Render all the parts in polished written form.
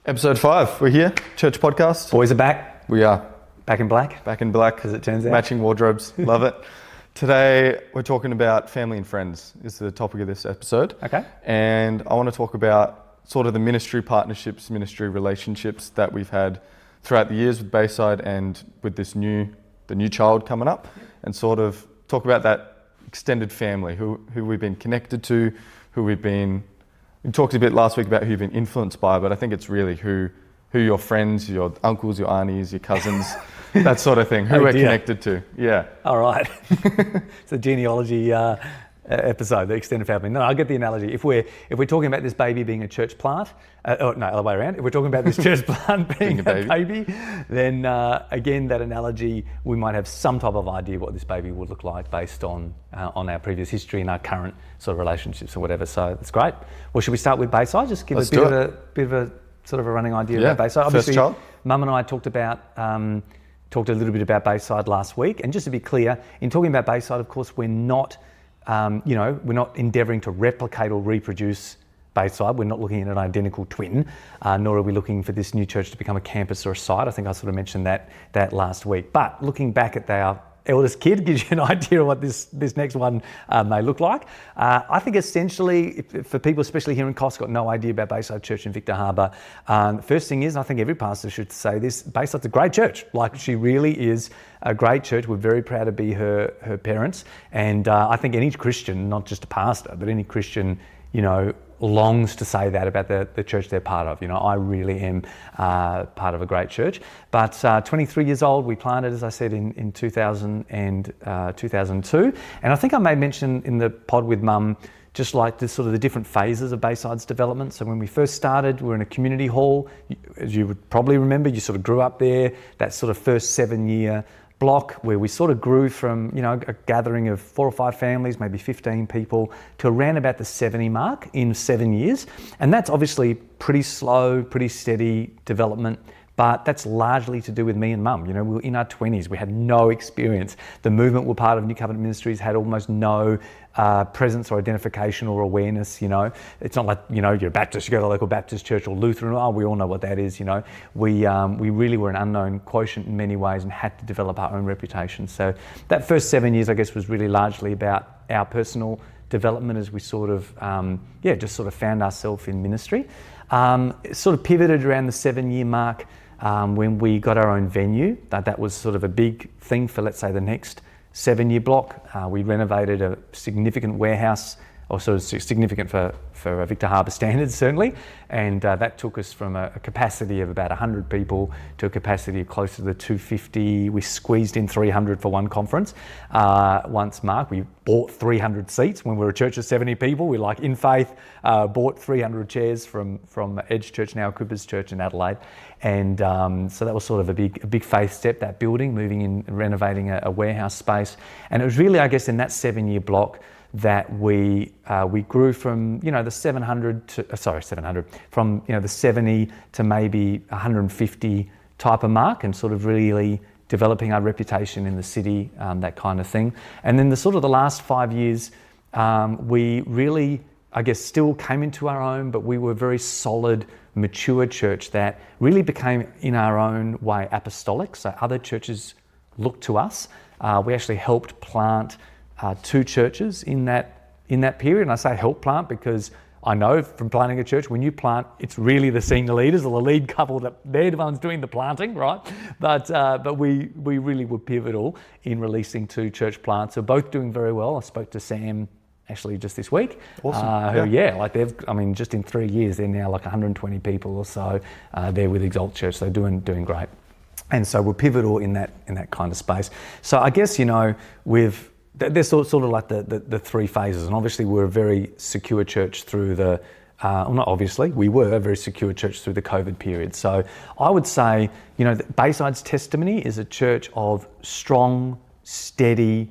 Episode 5, we're here, church podcast. Boys are back. We are. Back in black. Back in black. As it turns out. Matching wardrobes, love it. Today, we're talking about family and friends is the topic of this episode. Okay. And I want to talk about sort of the ministry partnerships, ministry relationships that we've had throughout the years with Bayside and with the new child coming up, and sort of talk about that extended family, who we've been connected to, we talked a bit last week about who you've been influenced by, but I think it's really who your friends, your uncles, your aunties, your cousins, that sort of thing, who we're connected to. Yeah. All right. It's a genealogy episode, the extended family. No, I get the analogy. If we're talking about this baby being a church plant, other way around. If we're talking about this church plant being a baby, then again, that analogy, we might have some type of idea what this baby would look like based on our previous history and our current sort of relationships or whatever. So that's great. Well, should we start with Bayside? Just give a bit of a sort of a running idea about Bayside. Obviously, first child. Mum and I talked a little bit about Bayside last week. And just to be clear, in talking about Bayside, of course, we're not endeavouring to replicate or reproduce Bayside. We're not looking at an identical twin, nor are we looking for this new church to become a campus or a site. I think I sort of mentioned that last week. But looking back at our eldest kid gives you an idea of what this next one may look like. I think essentially, for people, especially here in Coffs, got no idea about Bayside Church in Victor Harbour, the first thing is, I think every pastor should say this, Bayside's a great church. Like, she really is a great church. We're very proud to be her parents. And I think any Christian, not just a pastor, but any Christian, longs to say that about the church they're part of. I really am part of a great church. But 23 years old, we planted, as I said, in 2000 and 2002. And I think I may mention in the pod with Mum, just like the different phases of Bayside's development. So when we first started, we were in a community hall. As you would probably remember, you sort of grew up there, that sort of first 7-year block where we sort of grew from, a gathering of 4 or 5 families, maybe 15 people, to around about the 70 mark in 7 years. And that's obviously pretty slow, pretty steady development, but that's largely to do with me and Mum. We were in our 20s, we had no experience. The movement we're part of, New Covenant Ministries, had almost no presence or identification or awareness. It's not like, you're a Baptist, you go to a local Baptist church or Lutheran, we all know what that is. We really were an unknown quotient in many ways and had to develop our own reputation. So that first 7 years, I guess, was really largely about our personal development as we sort of, just sort of found ourselves in ministry. It sort of pivoted around the 7-year mark when we got our own venue. That was sort of a big thing for, let's say, the next 7-year block. We renovated a significant warehouse, or sort of significant for Victor Harbour standards, certainly. And that took us from a capacity of about 100 people to a capacity of closer to the 250. We squeezed in 300 for one conference. Once, Mark, we bought 300 seats. When we were a church of 70 people, we in faith bought 300 chairs from Edge Church, now Cooper's Church in Adelaide. And so that was sort of a big faith step, that building, moving in and renovating a warehouse space. And it was really, I guess, in that 7-year block that we grew from the 700 from the 70 to maybe 150 type of mark, and sort of really developing our reputation in the city, that kind of thing. And then the last 5 years, we really, I guess, still came into our own, but we were a very solid, mature church that really became, in our own way, apostolic. So other churches looked to us. We actually helped plant 2 churches in that period. And I say help plant because I know from planting a church, when you plant, it's really the senior leaders or the lead couple that they're the ones doing the planting, right? But we really were pivotal in releasing 2 church plants. So both doing very well. I spoke to Sam actually just this week. Awesome. Just in 3 years, they're now like 120 people or so. They're with Exalt Church, so doing great. And so we're pivotal in that kind of space. So I guess, they're sort of like the 3 phases. And obviously we're a very secure church through we were a very secure church through the COVID period. So I would say, Bayside's testimony is a church of strong, steady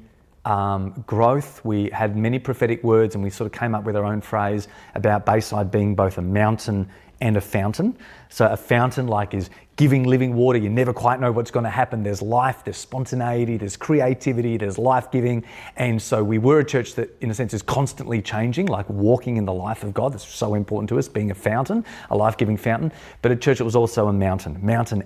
growth. We had many prophetic words, and we sort of came up with our own phrase about Bayside being both a mountain and a fountain. So a fountain like is giving living water. You never quite know what's going to happen. There's life, there's spontaneity, there's creativity, there's life-giving. And so we were a church that, in a sense, is constantly changing, like walking in the life of God. That's so important to us, being a fountain, a life-giving fountain. But a church that was also a mountain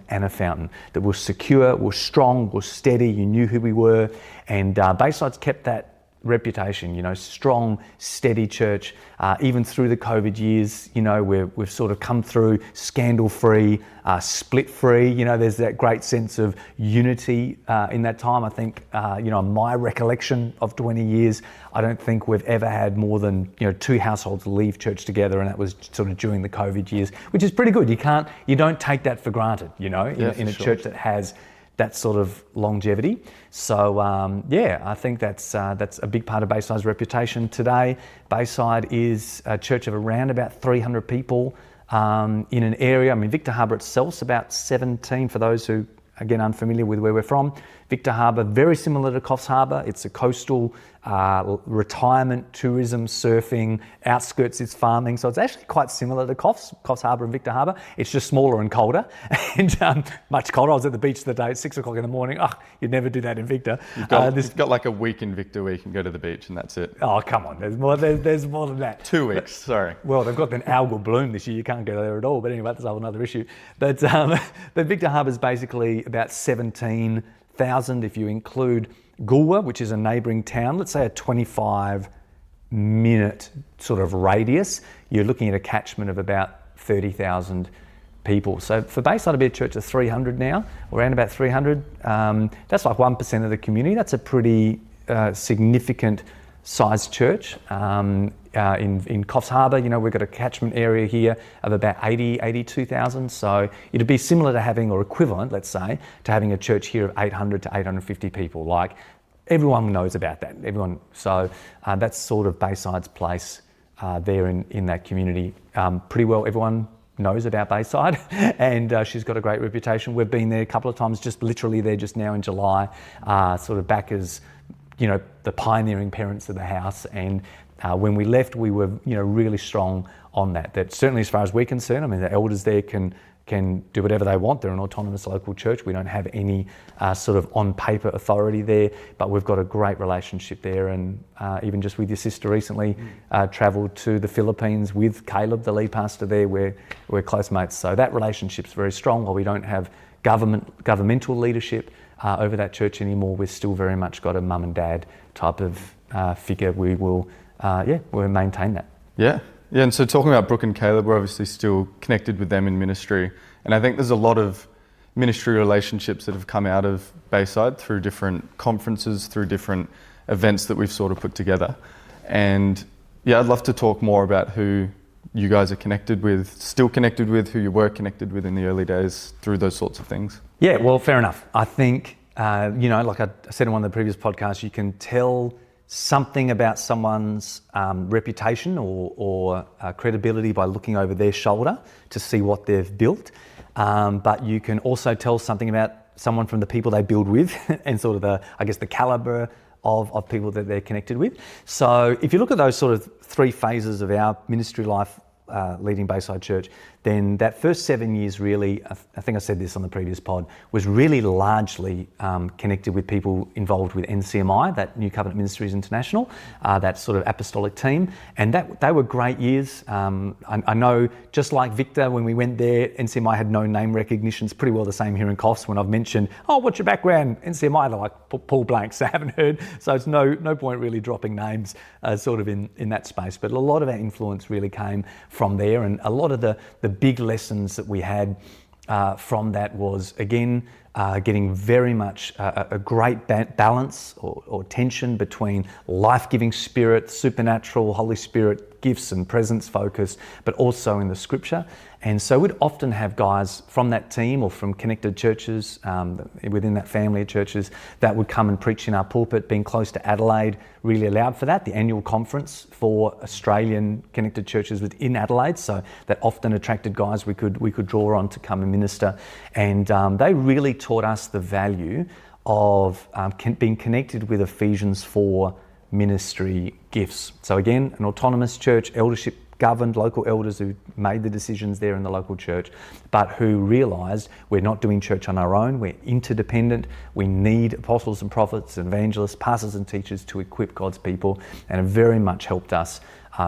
and a fountain, that was secure, was strong, was steady. You knew who we were. And Bayside's kept that reputation, strong, steady church. Even through the COVID years, we've sort of come through scandal-free, split-free. There's that great sense of unity in that time. I think, my recollection of 20 years, I don't think we've ever had more than, 2 households leave church together, and that was sort of during the COVID years, which is pretty good. You don't take that for granted, in a church that has that sort of longevity. So I think that's a big part of Bayside's reputation today. Bayside is a church of around about 300 people in an area. Victor Harbour itself's about 17 for those who, again, unfamiliar with where we're from. Victor Harbour, very similar to Coffs Harbour. It's a coastal retirement, tourism, surfing, outskirts is farming. So it's actually quite similar to Coffs Harbour and Victor Harbour. It's just smaller and colder, and much colder. I was at the beach the day at 6 o'clock in the morning. You'd never do that in Victor. You've got like a week in Victor where you can go to the beach and that's it. Oh, come on. There's more than that. 2 weeks, sorry. Well, they've got an algal bloom this year. You can't go there at all. But anyway, that's another issue. But Victor Harbour is basically about 17,000 if you include Goolwa, which is a neighbouring town. Let's say a 25-minute sort of radius. You're looking at a catchment of about 30,000 people. So for Bayside to be a church of 300 now, around about 300, that's like 1% of the community. That's a pretty significant sized church. In Coffs Harbour, we've got a catchment area here of about 82,000. So it'd be similar to having, or equivalent, let's say, to having a church here of 800 to 850 people. Like, everyone knows about that. So that's sort of Bayside's place there in that community. Pretty well everyone knows about Bayside, and she's got a great reputation. We've been there a couple of times, just literally there just now in July, sort of back as, the pioneering parents of the house. And when we left, we were, really strong on that. That certainly, as far as we're concerned, the elders there can do whatever they want. They're an autonomous local church. We don't have any sort of on-paper authority there, but we've got a great relationship there. And even just with your sister recently, travelled to the Philippines with Caleb, the lead pastor there. We're close mates. So that relationship's very strong. While we don't have governmental leadership over that church anymore, we've still very much got a mum and dad type of figure. We will, we'll maintain that. Yeah, and so talking about Brooke and Caleb, we're obviously still connected with them in ministry. And I think there's a lot of ministry relationships that have come out of Bayside through different conferences, through different events that we've sort of put together. And I'd love to talk more about who you guys are connected with, still connected with, who you were connected with in the early days through those sorts of things. Yeah, well, fair enough. I think, like I said in one of the previous podcasts, you can tell something about someone's reputation or credibility by looking over their shoulder to see what they've built. But you can also tell something about someone from the people they build with and sort of the calibre of people that they're connected with. So if you look at those sort of 3 phases of our ministry life leading Bayside Church, then that first 7 years really, I think I said this on the previous pod, was really largely connected with people involved with NCMI, that New Covenant Ministries International, that sort of apostolic team. And they were great years. I know, just like Victor, when we went there, NCMI had no name recognition. It's pretty well the same here in Coffs. When I've mentioned, what's your background? NCMI, they're like, Paul blanks, they haven't heard. So it's no point really dropping names sort of in that space. But a lot of our influence really came from there. And a lot of the big lessons that we had from that was, again, getting very much a great balance or tension between life-giving spirit, supernatural, Holy Spirit gifts and presence focus, but also in the scripture. And so we'd often have guys from that team or from connected churches within that family of churches that would come and preach in our pulpit. Being close to Adelaide really allowed for that. The annual conference for Australian connected churches was in Adelaide, so that often attracted guys we could draw on to come and minister. And they really taught us the value of being connected with Ephesians 4 ministry gifts. So again, an autonomous church, eldership governed, local elders who made the decisions there in the local church, but who realised we're not doing church on our own, we're interdependent, we need apostles and prophets and evangelists, pastors and teachers to equip God's people, and it very much helped us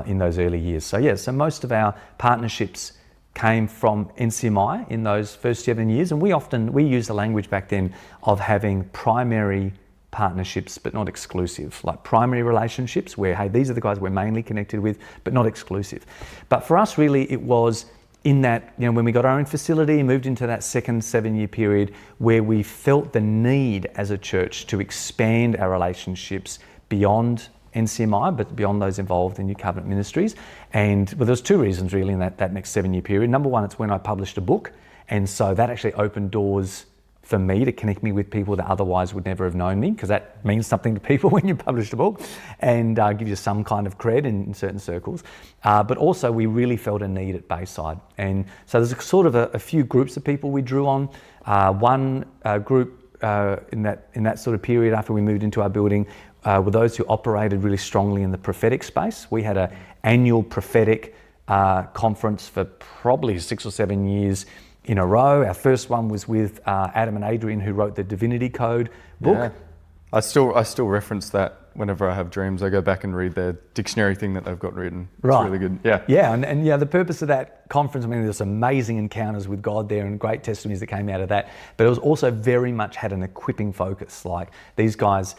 in those early years. So most of our partnerships came from NCMI in those first 7 years, and we used the language back then of having primary partnerships but not exclusive, like primary relationships where, hey, these are the guys we're mainly connected with but not exclusive. But for us really it was in that, when we got our own facility and moved into that second 7-year period where we felt the need as a church to expand our relationships beyond NCMI, but beyond those involved in New Covenant Ministries. And well, there's two reasons really in that next 7-year period. Number one, it's when I published a book, and so that actually opened doors for me to connect me with people that otherwise would never have known me, because that means something to people when you publish a book, and give you some kind of cred in certain circles. But also we really felt a need at Bayside, and so there's sort of a few groups of people we drew on. One group in that sort of period after we moved into our building were those who operated really strongly in the prophetic space. We had an annual prophetic conference for probably 6 or 7 years in a row. Our first one was with Adam and Adrian, who wrote the Divinity Code book. Yeah. I still reference that whenever I have dreams. I go back and read their dictionary thing that they've got written. Right. It's really good. Yeah. Yeah, and the purpose of that conference, there's amazing encounters with God there and great testimonies that came out of that. But it was also very much had an equipping focus. Like these guys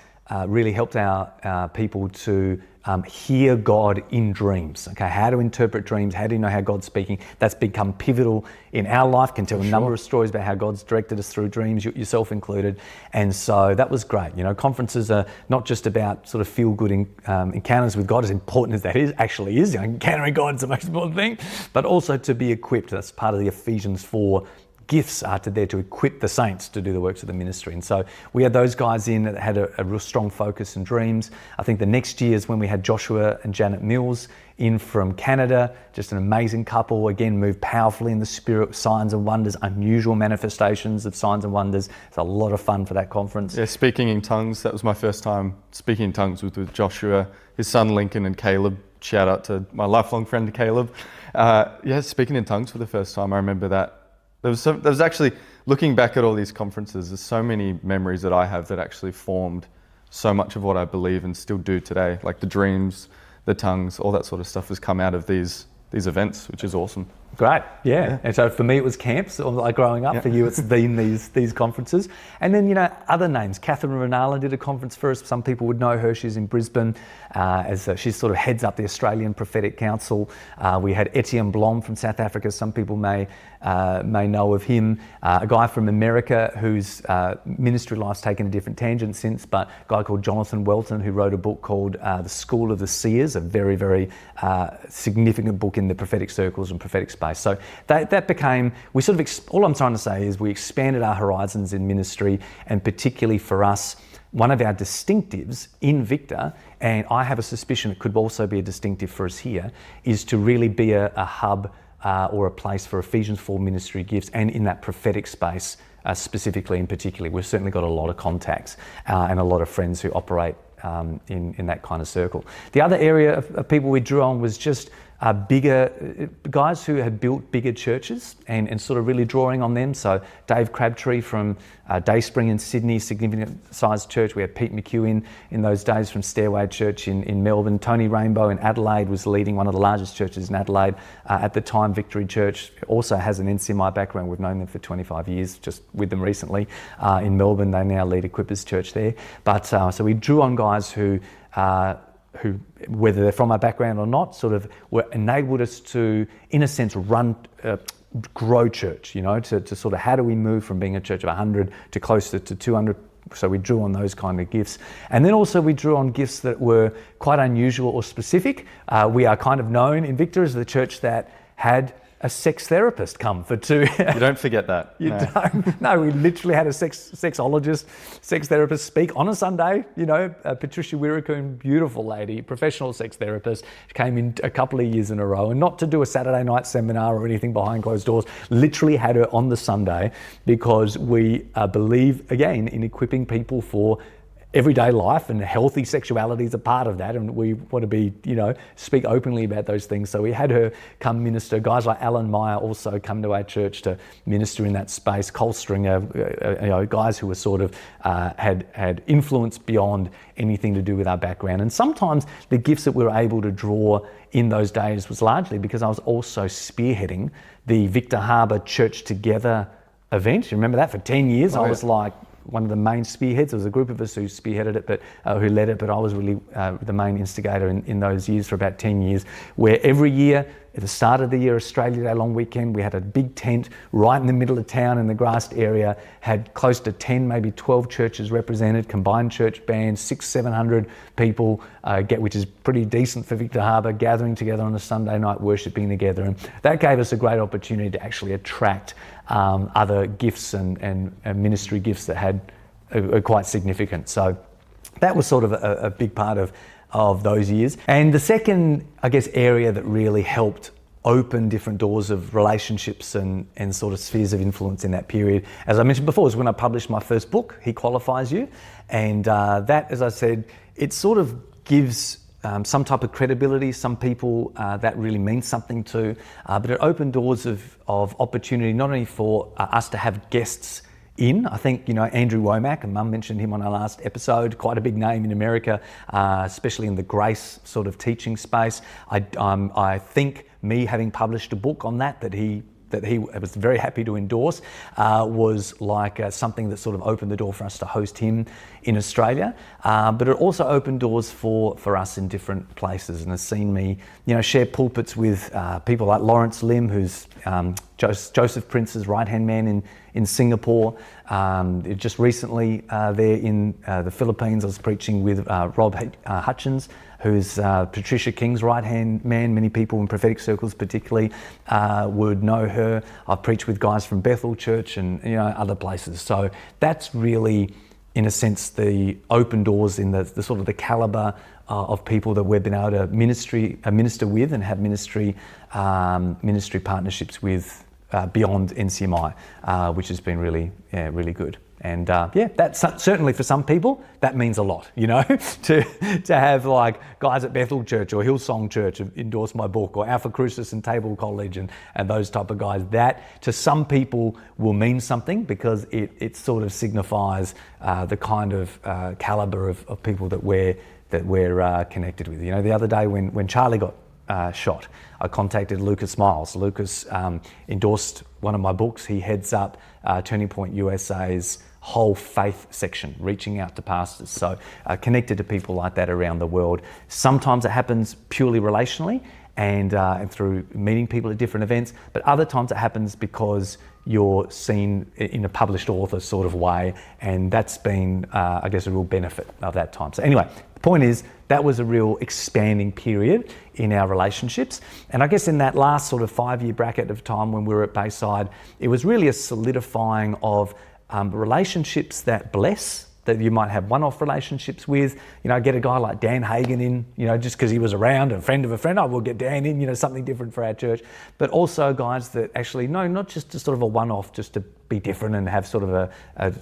really helped our people to hear God in dreams. Okay, how to interpret dreams, how do you know how God's speaking? That's become pivotal in our life. Can tell a number of stories about how God's directed us through dreams, yourself included. And so that was great. Conferences are not just about sort of feel-good encounters with God, as important as that actually is. Encountering God is the most important thing, but also to be equipped. That's part of the Ephesians 4 gifts are there to equip the saints to do the works of the ministry. And so we had those guys in that had a real strong focus in dreams. I think the next year is when we had Joshua and Janet Mills in from Canada, just an amazing couple, again, moved powerfully in the spirit, signs and wonders, unusual manifestations of signs and wonders. It's a lot of fun for that conference. Yeah, speaking in tongues, that was my first time speaking in tongues with Joshua, his son Lincoln, and Caleb. Shout out to my lifelong friend Caleb. Speaking in tongues for the first time, I remember that. There was actually, looking back at all these conferences, there's so many memories that I have that actually formed so much of what I believe and still do today. Like the dreams, the tongues, all that sort of stuff has come out of these events, which is awesome. Great, yeah. And so for me it was camps, like growing up. For you it's been these conferences. And then, other names. Catherine Renala did a conference for us. Some people would know her. She's in Brisbane, as she sort of heads up the Australian Prophetic Council. We had Etienne Blom from South Africa. Some people may know of him. A guy from America whose ministry life's taken a different tangent since, but a guy called Jonathan Welton, who wrote a book called The School of the Seers, a very, very significant book in the prophetic circles and prophetic space. So that became, all I'm trying to say is we expanded our horizons in ministry, and particularly for us, one of our distinctives in Victor, and I have a suspicion it could also be a distinctive for us here, is to really be a hub or a place for Ephesians 4 ministry gifts, and in that prophetic space specifically and particularly. We've certainly got a lot of contacts and a lot of friends who operate in that kind of circle. The other area of people we drew on was just bigger guys who had built bigger churches and sort of really drawing on them. So Dave Crabtree from Dayspring in Sydney, significant sized church. We had Pete McEwen in those days from Stairway Church in Melbourne. Tony Rainbow in Adelaide was leading one of the largest churches in Adelaide. At the time, Victory Church also has an NCMI background. We've known them for 25 years, just with them recently. In Melbourne, they now lead Equippers Church there. But so we drew on guys who, whether they're from our background or not, sort of enabled us to, in a sense, grow church, to sort of how do we move from being a church of 100 to closer to 200. So we drew on those kind of gifts. And then also we drew on gifts that were quite unusual or specific. We are kind of known in Victor as the church that had a sex therapist come for 2. You don't forget that. You don't. No, we literally had a sexologist, sex therapist speak on a Sunday. Patricia Wirikun, beautiful lady, professional sex therapist, came in a couple of years in a row, and not to do a Saturday night seminar or anything behind closed doors, literally had her on the Sunday because we believe, again, in equipping people for everyday life, and healthy sexuality is a part of that, and we want to be, speak openly about those things. So we had her come minister. Guys like Alan Meyer also come to our church to minister in that space. Cole Stringer, guys who were sort of had influence beyond anything to do with our background. And sometimes the gifts that we were able to draw in those days was largely because I was also spearheading the Coffs Harbour Church Together event. You remember that? For 10 years, I was like one of the main spearheads. There was a group of us who spearheaded it, who led it, but I was really the main instigator in those years for about 10 years, where every year, at the start of the year, Australia Day long weekend, we had a big tent right in the middle of town in the grassed area, had close to 10, maybe 12 churches represented, combined church bands, 600-700 people, which is pretty decent for Coffs Harbour, gathering together on a Sunday night, worshipping together. And that gave us a great opportunity to actually attract other gifts and ministry gifts that are quite significant. So that was sort of a big part of those years. And the second, I guess, area that really helped open different doors of relationships and sort of spheres of influence in that period, as I mentioned before, was when I published my first book, He Qualifies You. And that, as I said, it sort of gives some type of credibility. Some people that really means something to, but it opened doors of opportunity, not only for us to have guests in. I think, Andrew Womack, and Mum mentioned him on our last episode, quite a big name in America, especially in the grace sort of teaching space. I think me having published a book on that he was very happy to endorse, was like something that sort of opened the door for us to host him in Australia. But it also opened doors for us in different places, and has seen me, share pulpits with people like Lawrence Lim, who's Joseph Prince's right-hand man in Singapore. Just recently there in the Philippines, I was preaching with Rob Hutchins, who's Patricia King's right-hand man. Many people in prophetic circles particularly would know her. I've preached with guys from Bethel Church and other places. So that's really, in a sense, the open doors in the sort of the calibre of people that we've been able to minister with and have ministry partnerships with beyond NCMI, which has been really good. And that's certainly for some people, that means a lot, to have like guys at Bethel Church or Hillsong Church endorse my book, or Alpha Crucis and Table College and those type of guys. That to some people will mean something, because it sort of signifies the kind of calibre of people that we're connected with. The other day when Charlie got shot, I contacted Lucas Miles. Lucas endorsed one of my books. He heads up Turning Point USA's whole faith section, reaching out to pastors. So connected to people like that around the world. Sometimes it happens purely relationally and through meeting people at different events, but other times it happens because you're seen in a published author sort of way, and that's been, I guess, a real benefit of that time. So anyway, the point is, that was a real expanding period in our relationships. And I guess in that last sort of 5-year bracket of time when we were at Bayside, it was really a solidifying of relationships that bless, that you might have one-off relationships with. Get a guy like Dan Hagen in, just because he was around, a friend of a friend, I will get Dan in, something different for our church. But also guys that actually, no, not just a sort of a one-off, just to be different and have sort of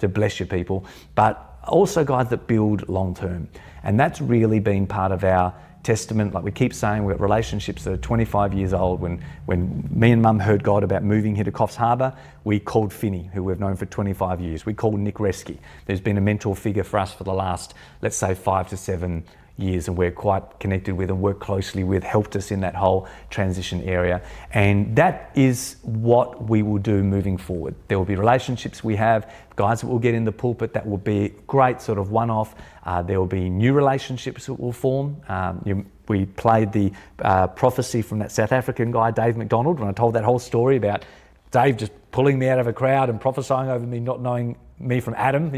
to bless your people, but also guys that build long-term. And that's really been part of our testament. Like we keep saying, we've got relationships that are 25 years old. When me and Mum heard God about moving here to Coffs Harbour, we called Finney, who we've known for 25 years. We called Nick Reski. There's been a mentor figure for us for the last, let's say, 5 to 7 years, and we're quite connected with and work closely with, helped us in that whole transition area. And that is what we will do moving forward. There will be relationships we have, guys that will get in the pulpit that will be great sort of one-off. There will be new relationships that will form. We played the prophecy from that South African guy, Dave McDonald, when I told that whole story about Dave just pulling me out of a crowd and prophesying over me, not knowing me from Adam,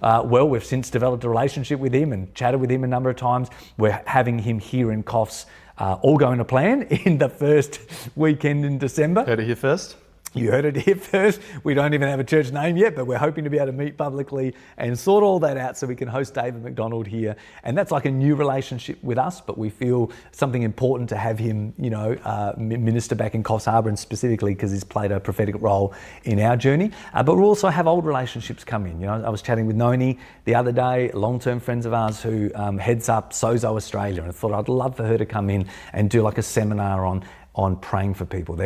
Well, we've since developed a relationship with him and chatted with him a number of times. We're having him here in Coffs, all going to plan in the first weekend in December. Heard it here first. You heard it here first. We don't even have a church name yet, but we're hoping to be able to meet publicly and sort all that out so we can host David McDonald here. And that's like a new relationship with us, but we feel something important to have him, minister back in Coffs Harbour, and specifically because he's played a prophetic role in our journey. But we'll also have old relationships come in. I was chatting with Noni the other day, long-term friends of ours who heads up Sozo Australia, and I thought I'd love for her to come in and do like a seminar on praying for people.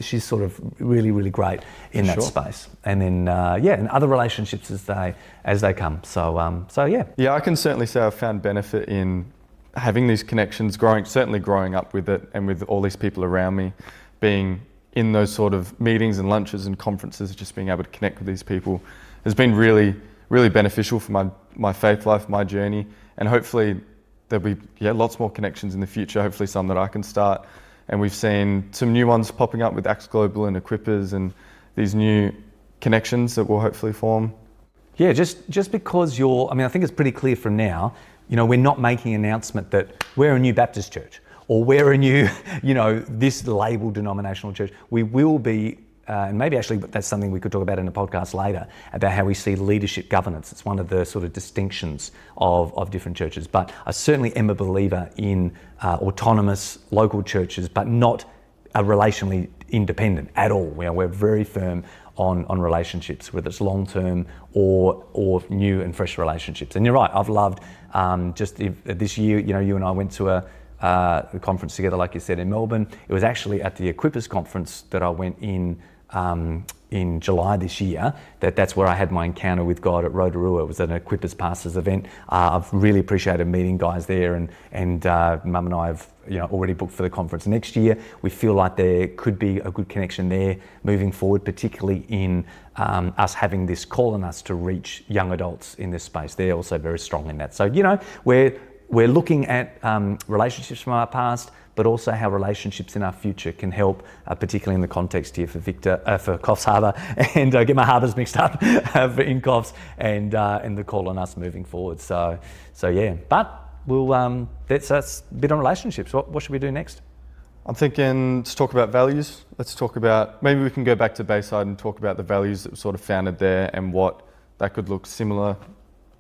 She's sort of really, really great in that space. And then, and other relationships as they come. So yeah. Yeah, I can certainly say I've found benefit in having these connections, certainly growing up with it and with all these people around me, being in those sort of meetings and lunches and conferences, just being able to connect with these people has been really, really beneficial for my faith life, my journey. And hopefully there'll be lots more connections in the future, hopefully some that I can start. And we've seen some new ones popping up with Acts Global and Equippers and these new connections that will hopefully form. Yeah, just because I think it's pretty clear from now, we're not making an announcement that we're a new Baptist church or we're a new, this label denominational church. We will be, and maybe actually that's something we could talk about in a podcast later, about how we see leadership governance. It's one of the sort of distinctions of different churches. But I certainly am a believer in autonomous local churches, but not relationally independent at all. We're very firm on relationships, whether it's long-term or new and fresh relationships. And you're right, I've loved this year, you and I went to a conference together, like you said, in Melbourne. It was actually at the Equippers conference that I went in July this year. That's where I had my encounter with God at Rotorua. It was an Equippers Pastors event. I've really appreciated meeting guys there, and Mum and I have already booked for the conference next year. We feel like there could be a good connection there moving forward, particularly in us having this call on us to reach young adults in this space. They're also very strong in that. So we're looking at relationships from our past, but also how relationships in our future can help, particularly in the context here for Coffs Harbour, and get my harbours mixed up in Coffs, and the call on us moving forward. So yeah. But we'll that's a bit on relationships. What should we do next? I'm thinking let's talk about values. Let's talk about, maybe we can go back to Bayside and talk about the values that were sort of founded there and what that could look similar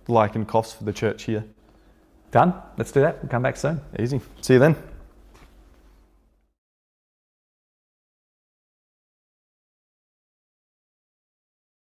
like in Coffs for the church here. Done. Let's do that. We'll come back soon. Easy. See you then.